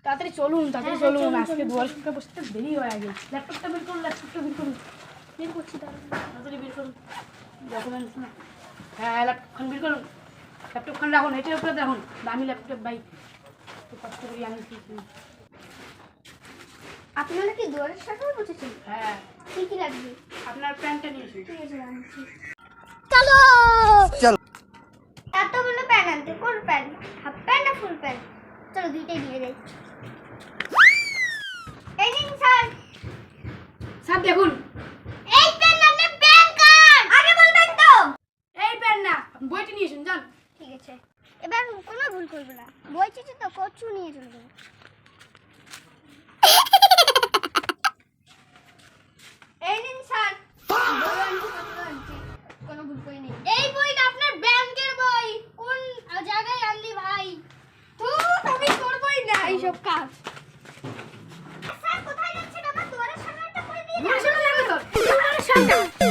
তাড়াতাড়ি চলুন আজকে দুয়ার সঙ্গে বসতে দেরি হয়ে গেছে। ল্যাপটপটা বের করুন, বের করছি, তাড়াতাড়ি বের করুন ডকুমেন্টস না। হ্যাঁ, ল্যাপটপখান বের করুন, ল্যাপটপখান রাখুন, এটার উপরে রাখুন, দামি ল্যাপটপ ভাই, তো কষ্ট করি আমি। আপনারা কি দুয়ারের সাথেও বসেছেন? হ্যাঁ, কি লাগবে? আপনার প্যান্টটা নিয়েছি। ঠিক আছে, আনছি। চলো এতগুলো প্যান্ট আনতে, কোন প্যান্ট? হাফ প্যান্ট না ফুল প্যান্ট? চলো দুইটাই নিয়ে যাই। এই নিন স্যার। স্যার দেখুন, এই প্যান্ট না, আপনি প্যান কার্ড আগে বলবেন তো। এই প্যান্ট না, বইটা নিয়েছেন যান। ঠিক আছে, এবার কোনো ভুল করবে না। বই চিঠি তো কচু নিয়ে চলবে। এই নিন স্যার। বই আনছি, পত্র আনছি, কোনো ভুল করিনি। এই বইটা আপনার ব্যাংকের বই, কোন জায়গায় আনলি ভাই? আমি করবই না এইসব কাজ। স্যার কোথায় যাচ্ছেন? আমার দুয়ারের সামনে একটা করে দিয়ে যান। দুয়ারের সামনে যাবে তো? দুয়ারের সামনে।